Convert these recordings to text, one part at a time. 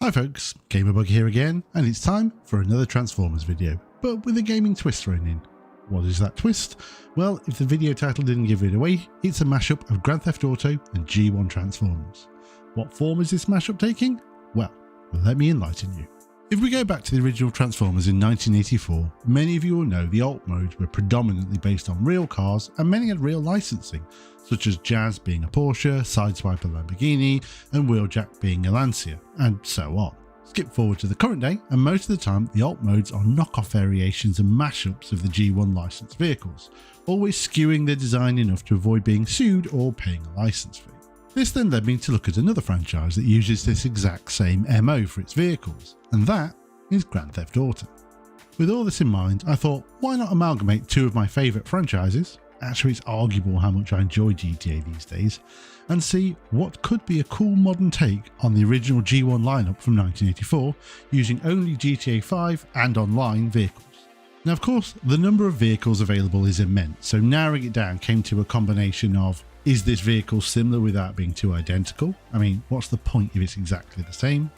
Hi folks, GamerBug here again, and it's time for another Transformers video, but with a gaming twist thrown in. What is that twist? Well, if the video title didn't give it away, it's a mashup of Grand Theft Auto and G1 Transformers. What form is this mashup taking? Well, let me enlighten you. If we go back to the original Transformers in 1984, many of you will know the alt modes were predominantly based on real cars and many had real licensing, such as Jazz being a Porsche, Sideswipe a Lamborghini, and Wheeljack being a Lancia, and so on. Skip forward to the current day, and most of the time the alt modes are knockoff variations and mashups of the G1 licensed vehicles, always skewing their design enough to avoid being sued or paying a license fee. This then led me to look at another franchise that uses this exact same MO for its vehicles, and that is Grand Theft Auto. With all this in mind, I thought, why not amalgamate two of my favourite franchises? Actually, it's arguable how much I enjoy GTA these days, and see what could be a cool modern take on the original G1 lineup from 1984 using only GTA 5 and online vehicles. Now, of course, the number of vehicles available is immense, so narrowing it down came to a combination of, is this vehicle similar without being too identical? I mean, what's the point if it's exactly the same?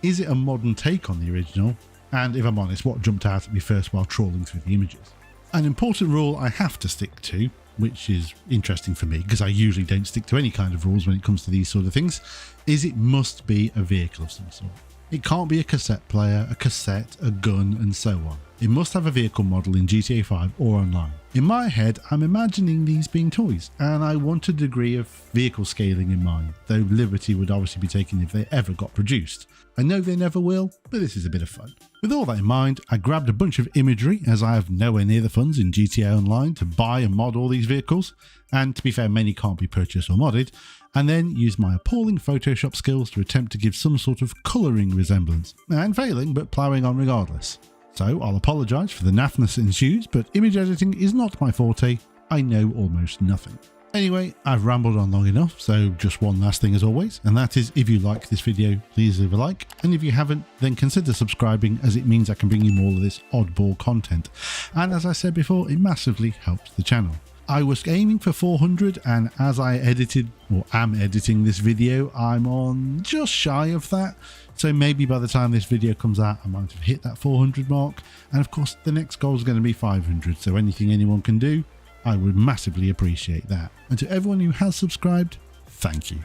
Is it a modern take on the original? And if I'm honest, what jumped out at me first while trawling through the images? An important rule I have to stick to, which is interesting for me because I usually don't stick to any kind of rules when it comes to these sort of things, is it must be a vehicle of some sort. It can't be a cassette player, a cassette, a gun, and so on. It must have a vehicle model in GTA 5 or online. In my head, I'm imagining these being toys, and I want a degree of vehicle scaling in mind, though liberty would obviously be taken if they ever got produced. I know they never will, but this is a bit of fun. With all that in mind, I grabbed a bunch of imagery, as I have nowhere near the funds in GTA Online to buy and mod all these vehicles, and to be fair, many can't be purchased or modded, and then used my appalling Photoshop skills to attempt to give some sort of colouring resemblance, and failing, but ploughing on regardless. So I'll apologise for the naffness that ensues, but image editing is not my forte. I know almost nothing. Anyway, I've rambled on long enough, so just one last thing as always, and that is if you like this video, please leave a like, and if you haven't, then consider subscribing as it means I can bring you more of this oddball content. And as I said before, it massively helps the channel. I was aiming for 400, and as I am editing this video, I'm on just shy of that. So maybe by the time this video comes out, I might have hit that 400 mark. And of course, the next goal is going to be 500. So anything anyone can do, I would massively appreciate that. And to everyone who has subscribed, thank you.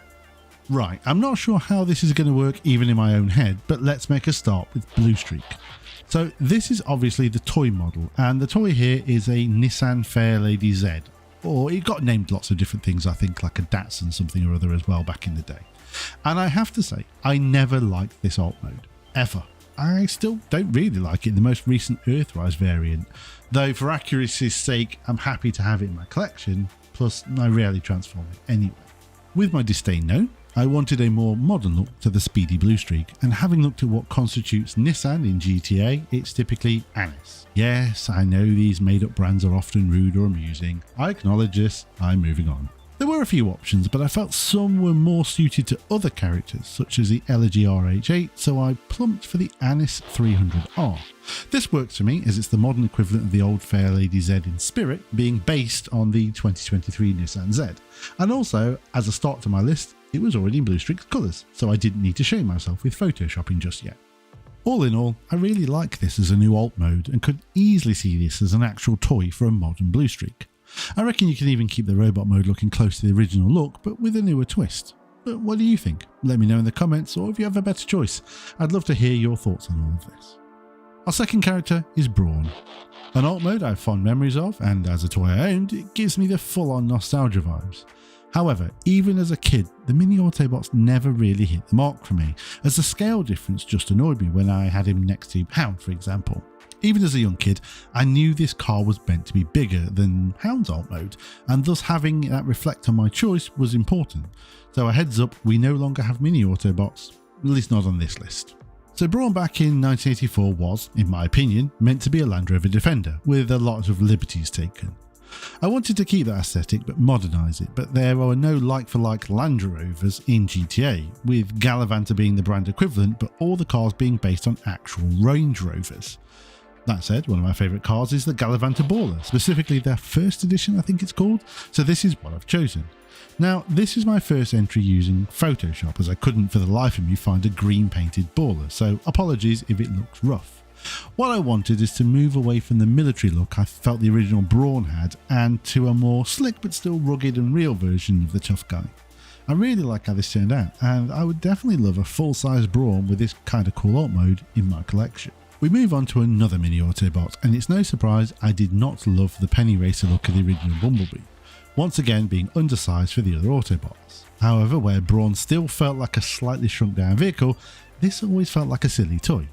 Right, I'm not sure how this is going to work even in my own head, but let's make a start with Blue Streak. So this is obviously the toy model, and the toy here is a Nissan Fairlady Z, or it got named lots of different things, I think like a Datsun something or other as well back in the day. And I have to say, I never liked this alt mode, ever. I still don't really like it in the most recent Earthrise variant, though for accuracy's sake, I'm happy to have it in my collection, plus I rarely transform it anyway. With my disdain known, I wanted a more modern look to the speedy Blue Streak, and having looked at what constitutes Nissan in GTA, it's typically Anis. Yes, I know these made up brands are often rude or amusing. I acknowledge this, I'm moving on. There were a few options, but I felt some were more suited to other characters, such as the Elegy RH8, so I plumped for the Anis 300R. This works for me as it's the modern equivalent of the old Fairlady Z in spirit, being based on the 2023 Nissan Z. And also, as a start to my list, it was already in Blue Streak's colours, so I didn't need to shame myself with photoshopping just yet. All in all, I really like this as a new alt mode and could easily see this as an actual toy for a modern Blue Streak. I reckon you can even keep the robot mode looking close to the original look, but with a newer twist. But what do you think? Let me know in the comments, or if you have a better choice. I'd love to hear your thoughts on all of this. Our second character is Brawn. An alt mode I have fond memories of, and as a toy I owned, it gives me the full-on nostalgia vibes. However, even as a kid, the mini Autobots never really hit the mark for me, as the scale difference just annoyed me when I had him next to Hound, for example. Even as a young kid, I knew this car was meant to be bigger than Hound's alt mode, and thus having that reflect on my choice was important. So a heads up, we no longer have mini Autobots, at least not on this list. So Brawn back in 1984 was, in my opinion, meant to be a Land Rover Defender, with a lot of liberties taken. I wanted to keep that aesthetic but modernise it, but there are no like-for-like Land Rovers in GTA, with Galavanta being the brand equivalent, but all the cars being based on actual Range Rovers. That said, one of my favourite cars is the Galavanta Baller, specifically their first edition I think it's called, so this is what I've chosen. Now, this is my first entry using Photoshop, as I couldn't for the life of me find a green painted baller, so apologies if it looks rough. What I wanted is to move away from the military look I felt the original Brawn had, and to a more slick but still rugged and real version of the tough guy. I really like how this turned out, and I would definitely love a full-size Brawn with this kind of cool alt mode in my collection. We move on to another mini Autobot, and it's no surprise I did not love the penny racer look of the original Bumblebee, once again being undersized for the other Autobots. However, where Brawn still felt like a slightly shrunk down vehicle, this always felt like a silly toy.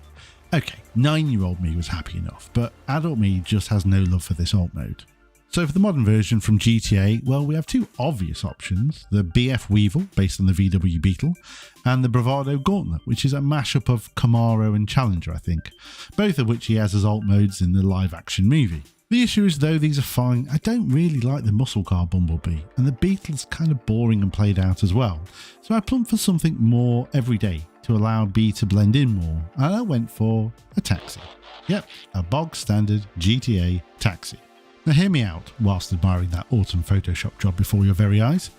Okay, 9-year-old me was happy enough, but adult me just has no love for this alt mode. So for the modern version from GTA, well, we have two obvious options, the BF Weevil, based on the VW Beetle, and the Bravado Gauntlet, which is a mashup of Camaro and Challenger, I think, both of which he has as alt modes in the live-action movie. The issue is, though these are fine, I don't really like the muscle car Bumblebee, and the Beetle's kind of boring and played out as well, so I plumped for something more everyday to allow B to blend in more, and I went for a taxi. Yep, a bog standard GTA taxi. Now hear me out whilst admiring that awesome Photoshop job before your very eyes.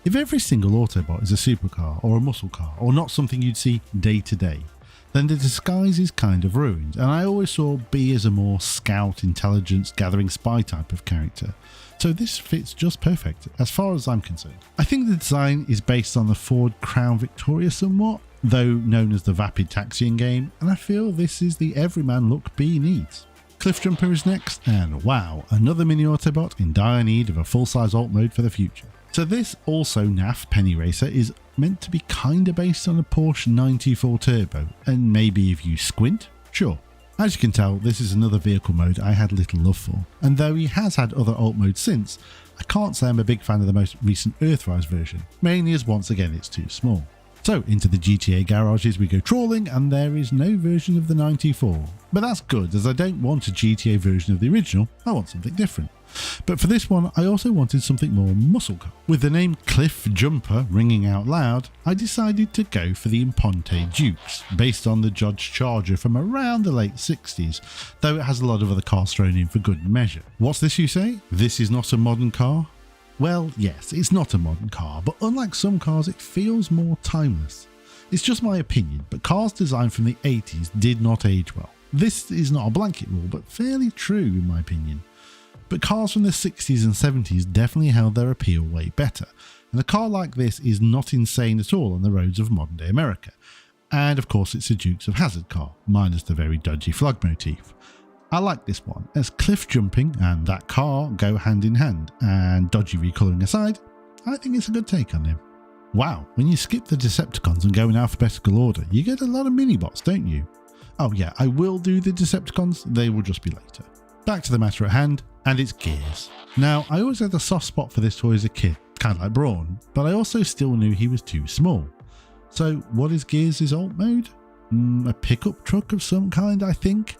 If every single Autobot is a supercar or a muscle car or not something you'd see day to day, then the disguise is kind of ruined, and I always saw B as a more scout, intelligence gathering spy type of character. So this fits just perfect as far as I'm concerned. I think the design is based on the Ford Crown Victoria somewhat, though known as the Vapid taxiing game, and I feel this is the everyman look B needs. Cliff Jumper is next, and wow, another mini Autobot in dire need of a full-size alt mode for the future. So this also naff penny racer is meant to be kinda based on a Porsche 924 Turbo, and maybe if you squint, sure. As you can tell, this is another vehicle mode I had little love for, and though he has had other alt modes since, I can't say I'm a big fan of the most recent Earthrise version, mainly as once again it's too small. So into the GTA garages we go trawling, and there is no version of the 94. But that's good, as I don't want a GTA version of the original, I want something different. But for this one, I also wanted something more muscle car. With the name Cliff Jumper ringing out loud, I decided to go for the Imponte Dukes, based on the Dodge Charger from around the late 60s, though it has a lot of other cars thrown in for good measure. What's this, you say? This is not a modern car? Well, yes, it's not a modern car, but unlike some cars, it feels more timeless. It's just my opinion, but cars designed from the 80s did not age well. This is not a blanket rule, but fairly true in my opinion. But cars from the 60s and 70s definitely held their appeal way better, and a car like this is not insane at all on the roads of modern day America. And of course it's a Dukes of Hazzard car, minus the very dodgy flag motif. I like this one, as cliff jumping and that car go hand in hand, and dodgy recolouring aside, I think it's a good take on him. Wow, when you skip the Decepticons and go in alphabetical order, you get a lot of mini-bots, don't you? Oh yeah, I will do the Decepticons, they will just be later. Back to the matter at hand, and it's Gears. Now, I always had a soft spot for this toy as a kid, kind of like Brawn, but I also still knew he was too small. So what is Gears' alt mode? A pickup truck of some kind, I think.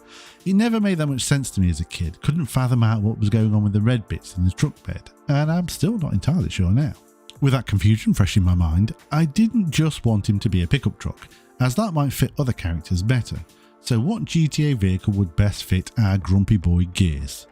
It never made that much sense to me as a kid, couldn't fathom out what was going on with the red bits in the truck bed, and I'm still not entirely sure now. With that confusion fresh in my mind, I didn't just want him to be a pickup truck, as that might fit other characters better. So what GTA vehicle would best fit our grumpy boy Gears?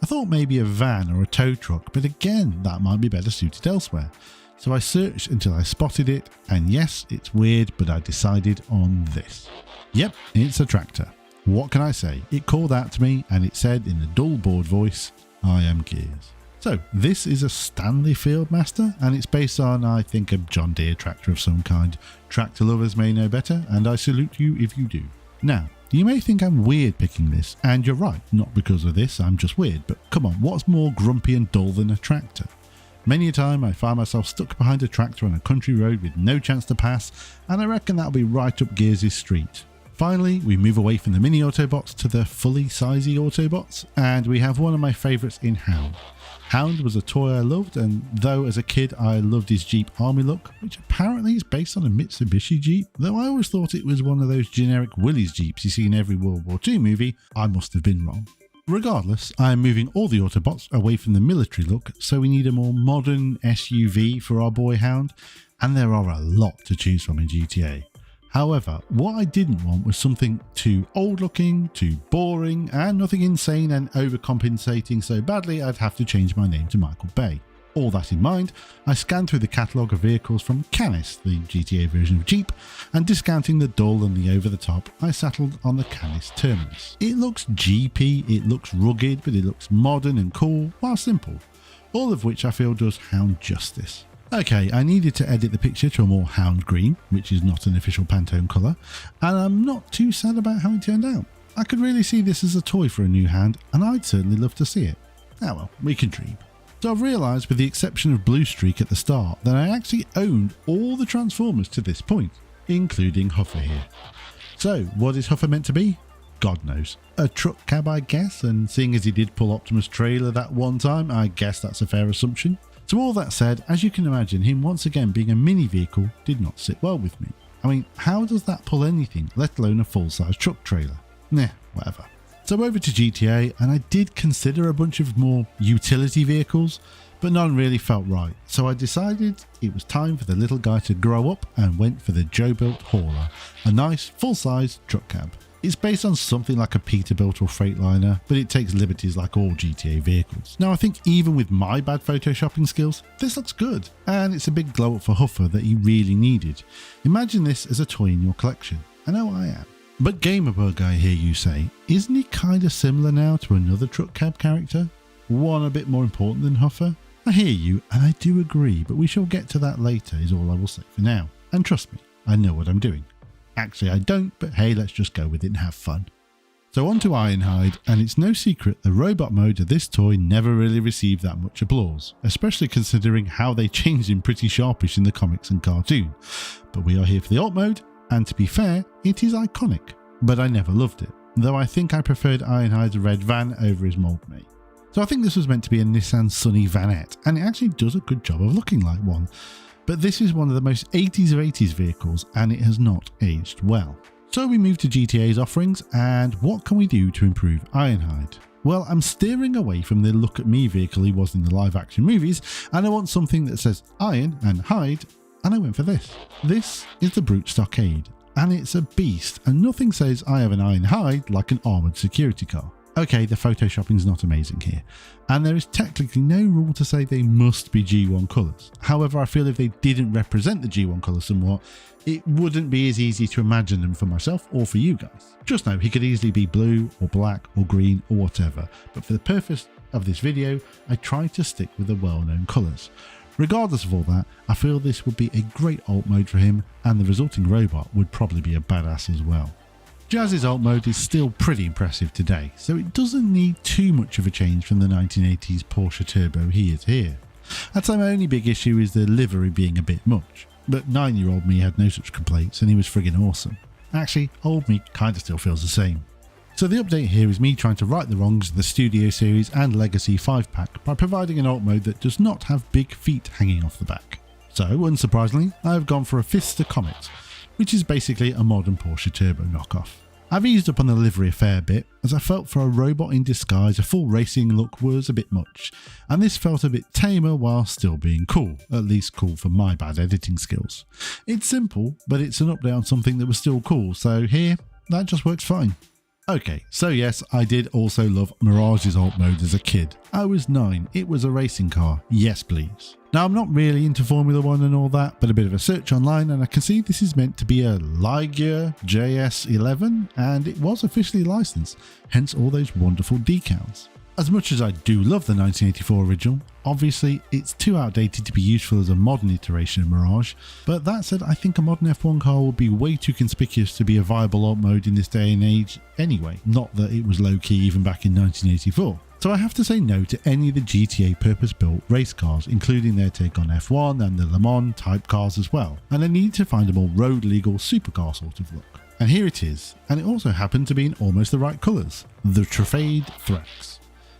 I thought maybe a van or a tow truck, but again, that might be better suited elsewhere. So I searched until I spotted it, and yes, it's weird, but I decided on this. Yep, it's a tractor. What can I say? It called out to me, and it said in a dull bored voice, I am Gears. So this is a Stanley Fieldmaster, and it's based on, I think, a John Deere tractor of some kind. Tractor lovers may know better, and I salute you if you do. Now, you may think I'm weird picking this, and you're right, not because of this, I'm just weird, but come on, what's more grumpy and dull than a tractor? Many a time I find myself stuck behind a tractor on a country road with no chance to pass, and I reckon that'll be right up Gears' street. Finally, we move away from the mini Autobots to the fully sizey Autobots, and we have one of my favourites in Hound. Hound was a toy I loved, and though as a kid I loved his Jeep Army look, which apparently is based on a Mitsubishi Jeep, though I always thought it was one of those generic Willys Jeeps you see in every World War II movie, I must have been wrong. Regardless, I am moving all the Autobots away from the military look, so we need a more modern SUV for our boy Hound, and there are a lot to choose from in GTA. However, what I didn't want was something too old looking, too boring, and nothing insane and overcompensating so badly I'd have to change my name to Michael Bay. All that in mind, I scanned through the catalogue of vehicles from Canis, the GTA version of Jeep, and discounting the dull and the over-the-top, I settled on the Canis Terminus. It looks Jeepy, it looks rugged, but it looks modern and cool, while simple, all of which I feel does Hound justice. Okay, I needed to edit the picture to a more Hound green, which is not an official Pantone colour, and I'm not too sad about how it turned out. I could really see this as a toy for a new Hound, and I'd certainly love to see it. Ah well, we can dream. So I've realised, with the exception of Blue Streak at the start, that I actually owned all the Transformers to this point, including Huffer here. So what is Huffer meant to be? God knows. A truck cab, I guess, and seeing as he did pull Optimus' trailer that one time, I guess that's a fair assumption. So all that said, as you can imagine, him once again being a mini vehicle did not sit well with me. I mean, how does that pull anything, let alone a full-size truck trailer? Nah, whatever. So over to GTA, and I did consider a bunch of more utility vehicles, but none really felt right. So I decided it was time for the little guy to grow up and went for the Joe-built Hauler, a nice full-size truck cab. It's based on something like a Peterbilt or Freightliner, but it takes liberties like all GTA vehicles. Now I think even with my bad photoshopping skills, this looks good, and it's a big glow up for Huffer that he really needed. Imagine this as a toy in your collection. I know I am. But GamerBug, I hear you say, isn't he kinda similar now to another truck cab character? One a bit more important than Huffer? I hear you, and I do agree, but we shall get to that later is all I will say for now. And trust me, I know what I'm doing. Actually I don't, but hey, let's just go with it and have fun. So on to Ironhide, and it's no secret the robot mode of this toy never really received that much applause, especially considering how they changed him pretty sharpish in the comics and cartoon. But we are here for the alt mode, and to be fair, it is iconic, but I never loved it, though I think I preferred Ironhide's red van over his mold mate. So I think this was meant to be a Nissan Sunny vanette, and it actually does a good job of looking like one. But this is one of the most 80s of 80s vehicles, and it has not aged well. So we move to GTA's offerings, and what can we do to improve Ironhide? Well, I'm steering away from the look at me vehicle he was in the live action movies, and I want something that says Iron and Hide, and I went for this. This is the Brute Stockade, and it's a beast, and nothing says I have an iron hide like an armoured security car. Okay, the photoshopping's not amazing here, and there is technically no rule to say they must be G1 colours. However, I feel if they didn't represent the G1 colours somewhat, it wouldn't be as easy to imagine them for myself or for you guys. Just know he could easily be blue or black or green or whatever, but for the purpose of this video, I tried to stick with the well-known colours. Regardless of all that, I feel this would be a great alt mode for him, and the resulting robot would probably be a badass as well. Jazz's alt mode is still pretty impressive today, so it doesn't need too much of a change from the 1980s Porsche Turbo he is here. I'd say my only big issue is the livery being a bit much, but 9-year-old me had no such complaints and he was friggin' awesome. Actually, old me kinda still feels the same. So the update here is me trying to right the wrongs of the Studio Series and Legacy 5-pack by providing an alt mode that does not have big feet hanging off the back. So, unsurprisingly, I have gone for a Fister Comet, which is basically a modern Porsche Turbo knockoff. I've eased up on the livery a fair bit, as I felt for a robot in disguise a full racing look was a bit much, and this felt a bit tamer while still being cool, at least cool for my bad editing skills. It's simple, but it's an update on something that was still cool, so here, that just works fine. Okay, so yes, I did also love Mirage's alt mode as a kid. I was 9, it was a racing car, yes please. Now I'm not really into Formula 1 and all that, but a bit of a search online and I can see this is meant to be a Ligier JS11 and it was officially licensed, hence all those wonderful decals. As much as I do love the 1984 original, obviously it's too outdated to be useful as a modern iteration of Mirage, but that said I think a modern F1 car would be way too conspicuous to be a viable alt mode in this day and age anyway, not that it was low key even back in 1984. So I have to say no to any of the GTA purpose-built race cars, including their take on F1 and the Le Mans type cars as well, and I need to find a more road-legal supercar sort of look. And here it is, and it also happened to be in almost the right colours, the Trafade Threx.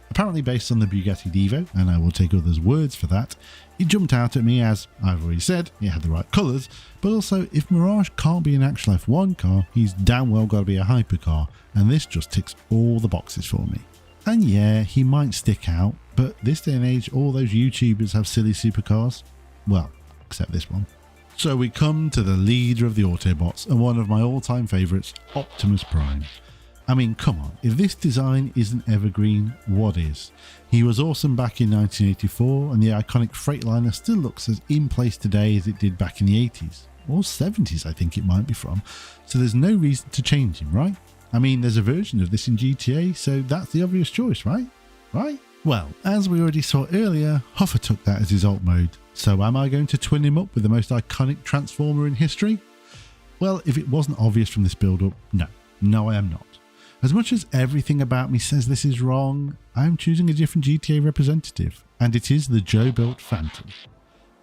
Apparently based on the Bugatti Divo, and I will take others' words for that, it jumped out at me as, I've already said, it had the right colours, but also if Mirage can't be an actual F1 car, he's damn well got to be a hypercar, and this just ticks all the boxes for me. And yeah, he might stick out, but this day and age all those YouTubers have silly supercars. Well, except this one. So we come to the leader of the Autobots and one of my all-time favourites, Optimus Prime. I mean, come on, if this design isn't evergreen, what is? He was awesome back in 1984, and the iconic Freightliner still looks as in place today as it did back in the 80s, or 70s I think it might be from, so there's no reason to change him, right? I mean, there's a version of this in GTA, so that's the obvious choice, right? Right? Well, as we already saw earlier, Huffer took that as his alt mode, so am I going to twin him up with the most iconic Transformer in history? Well, if it wasn't obvious from this build-up, no I am not. As much as everything about me says this is wrong, I am choosing a different GTA representative, and it is the Joe-built Phantom.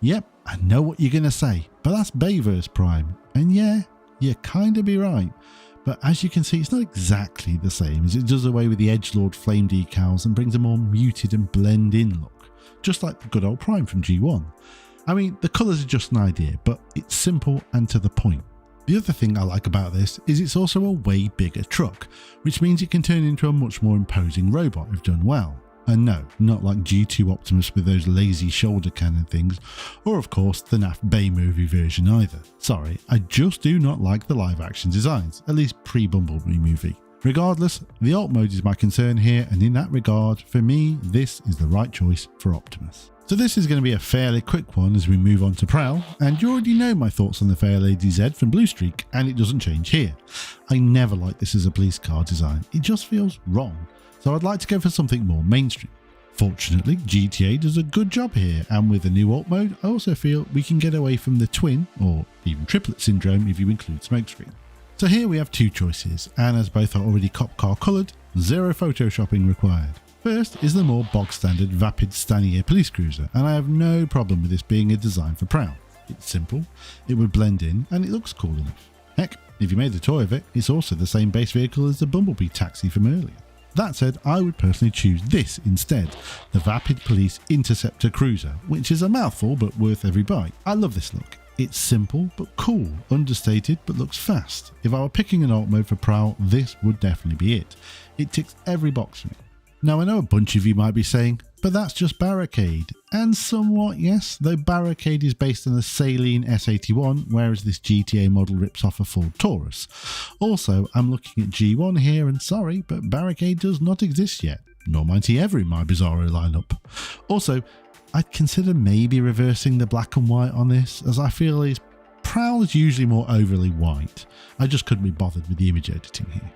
Yep, I know what you're going to say, but that's Bayverse Prime, and yeah, you kinda be right. But as you can see, it's not exactly the same, as it does away with the edgelord flame decals and brings a more muted and blend-in look, just like the good old Prime from G1. I mean, the colours are just an idea, but it's simple and to the point. The other thing I like about this is it's also a way bigger truck, which means it can turn into a much more imposing robot if done well. And no, not like G2 Optimus with those lazy shoulder cannon things, or of course the naff Bay movie version either. Sorry, I just do not like the live action designs, at least pre-Bumblebee movie. Regardless, the alt mode is my concern here, and in that regard, for me, this is the right choice for Optimus. So this is going to be a fairly quick one as we move on to Prowl, and you already know my thoughts on the Fair Lady Z from Blue Streak, and it doesn't change here. I never liked this as a police car design, it just feels wrong, so I'd like to go for something more mainstream. Fortunately, GTA does a good job here, and with the new alt mode, I also feel we can get away from the twin, or even triplet syndrome if you include smokescreen. So here we have two choices, and as both are already cop car coloured, zero photoshopping required. First is the more bog standard Vapid Stanier police cruiser, and I have no problem with this being a design for Prowl. It's simple, it would blend in, and it looks cool enough. Heck, if you made a toy of it, it's also the same base vehicle as the Bumblebee taxi from earlier. That said, I would personally choose this instead, the Vapid Police Interceptor Cruiser, which is a mouthful but worth every bite. I love this look. It's simple but cool, understated but looks fast. If I were picking an alt mode for Prowl, this would definitely be it. It ticks every box for me. Now I know a bunch of you might be saying, but that's just Barricade. And somewhat yes, though Barricade is based on a Saleen S81, whereas this GTA model rips off a Ford Taurus. Also, I'm looking at G1 here, and sorry, but Barricade does not exist yet, nor might he ever in my Bizarro lineup. Also, I'd consider maybe reversing the black and white on this, as I feel his Prowl is usually more overly white. I just couldn't be bothered with the image editing here.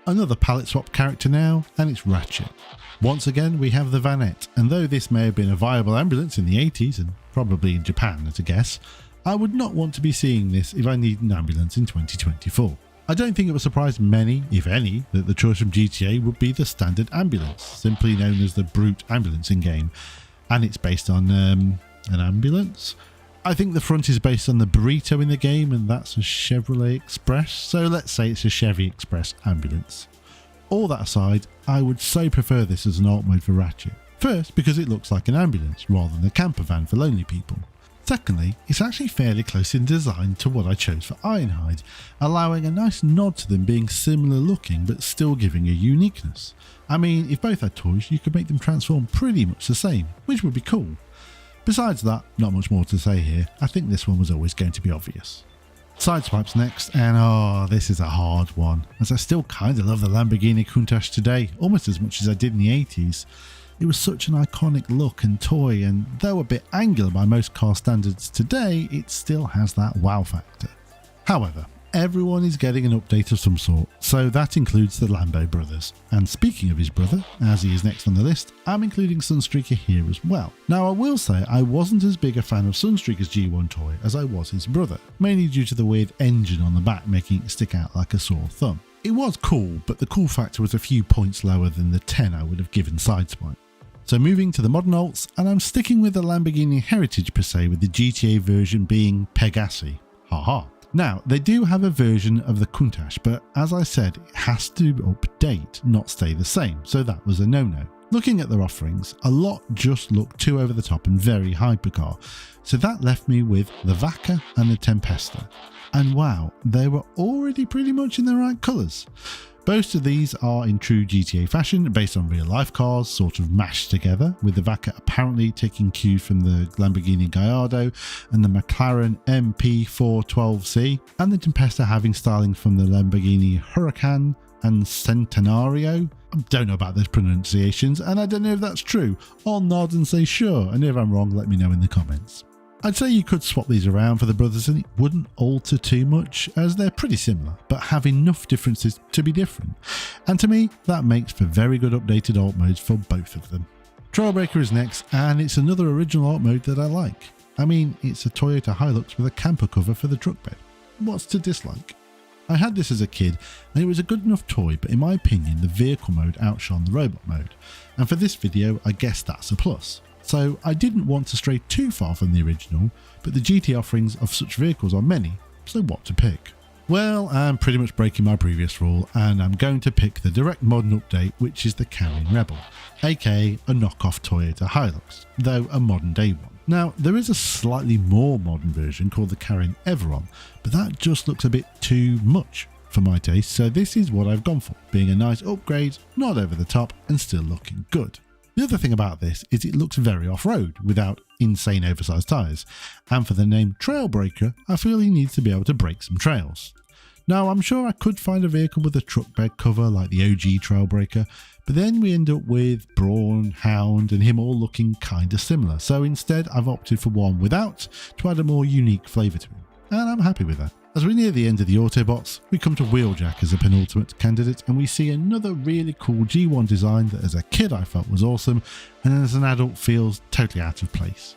Another palette swap character now, and it's Ratchet. Once again we have the Vanette, and though this may have been a viable ambulance in the 80s and probably in Japan at a guess, I would not want to be seeing this if I need an ambulance in 2024. I don't think it will surprise many, if any, that the choice from GTA would be the standard ambulance, simply known as the Brute ambulance in game, and it's based on an ambulance. I think the front is based on the Burrito in the game, and that's a Chevrolet Express, so let's say it's a Chevy Express ambulance. All that aside, I would so prefer this as an alt mode for Ratchet. First, because it looks like an ambulance rather than a camper van for lonely people. Secondly, it's actually fairly close in design to what I chose for Ironhide, allowing a nice nod to them being similar looking but still giving a uniqueness. I mean, if both had toys, you could make them transform pretty much the same, which would be cool. Besides that, not much more to say here. I think this one was always going to be obvious. Sideswipe's next, and this is a hard one, as I still kinda love the Lamborghini Countach today, almost as much as I did in the 80s. It was such an iconic look and toy, and though a bit angular by most car standards today, it still has that wow factor. However, everyone is getting an update of some sort, so that includes the Lambo brothers. And speaking of his brother, as he is next on the list, I'm including Sunstreaker here as well. Now I will say I wasn't as big a fan of Sunstreaker's G1 toy as I was his brother, mainly due to the weird engine on the back making it stick out like a sore thumb. It was cool, but the cool factor was a few points lower than the 10 I would have given Sideswipe. So moving to the modern alts, and I'm sticking with the Lamborghini heritage per se, with the GTA version being Pegassi. Haha. Now, they do have a version of the Countach, but as I said, it has to update, not stay the same, so that was a no-no. Looking at their offerings, a lot just looked too over the top and very hypercar, so that left me with the Vaca and the Tempesta. And wow, they were already pretty much in the right colours. Both of these are in true GTA fashion, based on real life cars, sort of mashed together, with the Vaca apparently taking cue from the Lamborghini Gallardo and the McLaren MP412C, and the Tempesta having styling from the Lamborghini Huracan and Centenario. I don't know about those pronunciations, and I don't know if that's true. I'll nod and say sure, and if I'm wrong, let me know in the comments. I'd say you could swap these around for the brothers and it wouldn't alter too much, as they're pretty similar, but have enough differences to be different. And to me, that makes for very good updated alt modes for both of them. Trailbreaker is next, and it's another original alt mode that I like. I mean, it's a Toyota Hilux with a camper cover for the truck bed. What's to dislike? I had this as a kid, and it was a good enough toy, but in my opinion, the vehicle mode outshone the robot mode. And for this video, I guess that's a plus. So I didn't want to stray too far from the original, but the GT offerings of such vehicles are many, so what to pick? Well, I'm pretty much breaking my previous rule, and I'm going to pick the direct modern update, which is the Carrying Rebel, aka a knockoff Toyota Hilux, though a modern day one. Now, there is a slightly more modern version called the Carrying Everon, but that just looks a bit too much for my taste, so this is what I've gone for, being a nice upgrade, not over the top, and still looking good. The other thing about this is it looks very off-road without insane oversized tyres, and for the name Trailbreaker, I feel he needs to be able to break some trails. Now, I'm sure I could find a vehicle with a truck bed cover like the OG Trailbreaker, but then we end up with Brawn, Hound and him all looking kinda similar, so instead I've opted for one without to add a more unique flavour to him, and I'm happy with that. As we near the end of the Autobots, we come to Wheeljack as a penultimate candidate, and we see another really cool G1 design that as a kid I felt was awesome, and as an adult feels totally out of place.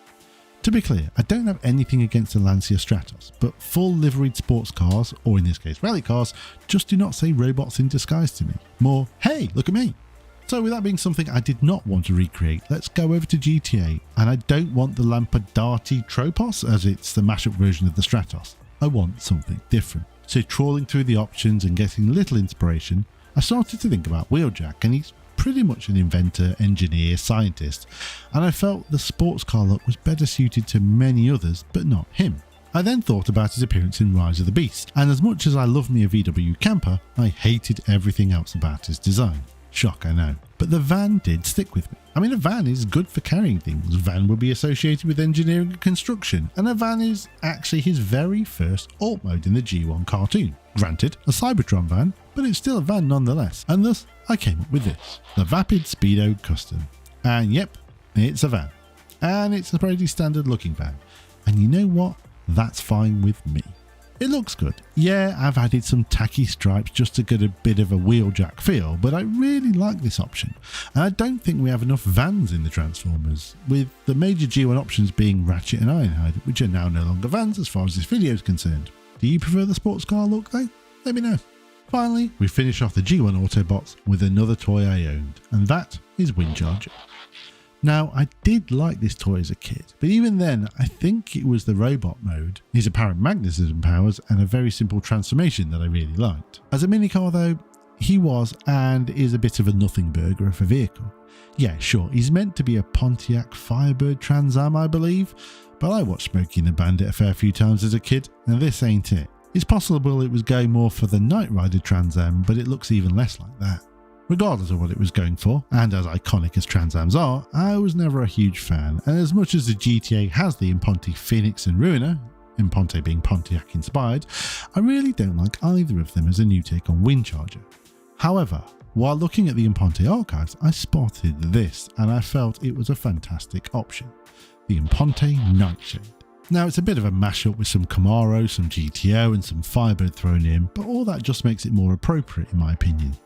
To be clear, I don't have anything against the Lancia Stratos, but full liveried sports cars, or in this case rally cars, just do not say robots in disguise to me. More, hey, look at me. So with that being something I did not want to recreate, let's go over to GTA, and I don't want the Lampadati Tropos as it's the mashup version of the Stratos. I want something different. So trawling through the options and getting little inspiration, I started to think about Wheeljack, and he's pretty much an inventor, engineer, scientist, and I felt the sports car look was better suited to many others, but not him. I then thought about his appearance in Rise of the Beast, and as much as I love me a VW camper, I hated everything else about his design. Shock, I know. But the van did stick with me. I mean, a van is good for carrying things. A van would be associated with engineering and construction, and a van is actually his very first alt mode in the G1 cartoon. Granted, a Cybertron van, but it's still a van nonetheless, and thus I came up with this, the Vapid Speedo Custom. And yep, it's a van. And it's a pretty standard looking van. And you know what? That's fine with me. It looks good. Yeah, I've added some tacky stripes just to get a bit of a Wheeljack feel, but I really like this option. And I don't think we have enough vans in the Transformers, with the major G1 options being Ratchet and Ironhide, which are now no longer vans as far as this video is concerned. Do you prefer the sports car look though? Let me know. Finally, we finish off the G1 Autobots with another toy I owned, and that is Windcharger. Now, I did like this toy as a kid, but even then, I think it was the robot mode, his apparent magnetism powers, and a very simple transformation that I really liked. As a minicar though, he was and is a bit of a nothing burger of a vehicle. Yeah, sure, he's meant to be a Pontiac Firebird Trans Am, I believe, but I watched Smokey and the Bandit a fair few times as a kid, and this ain't it. It's possible it was going more for the Knight Rider Trans Am, but it looks even less like that. Regardless of what it was going for, and as iconic as Trans Ams are, I was never a huge fan, and as much as the GTA has the Imponte Phoenix and Ruiner, Imponte being Pontiac inspired, I really don't like either of them as a new take on Windcharger. However, while looking at the Imponte archives, I spotted this, and I felt it was a fantastic option, the Imponte Nightshade. Now, it's a bit of a mashup with some Camaro, some GTO and some Firebird thrown in, but all that just makes it more appropriate in my opinion.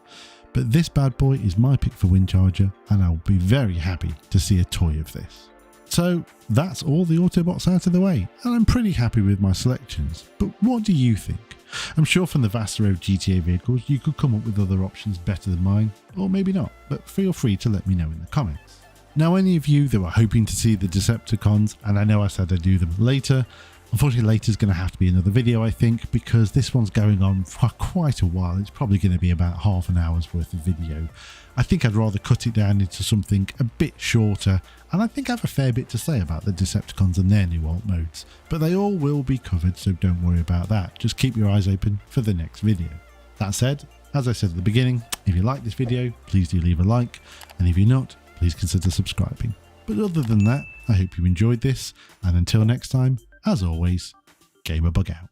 But this bad boy is my pick for Windcharger, and I'll be very happy to see a toy of this. So that's all the Autobots out of the way, and I'm pretty happy with my selections, but what do you think? I'm sure from the vast array of GTA vehicles you could come up with other options better than mine, or maybe not, but feel free to let me know in the comments. Now, any of you that were hoping to see the Decepticons, and I know I said I'd do them later, unfortunately later is going to have to be another video I think, because this one's going on for quite a while. It's probably going to be about half an hour's worth of video. I think I'd rather cut it down into something a bit shorter, and I think I have a fair bit to say about the Decepticons and their new alt modes, but they all will be covered, so don't worry about that. Just keep your eyes open for the next video. That said, as I said at the beginning, if you like this video, please do leave a like, and if you're not, please consider subscribing. But other than that, I hope you enjoyed this, and until next time, as always, GamerBugUK out.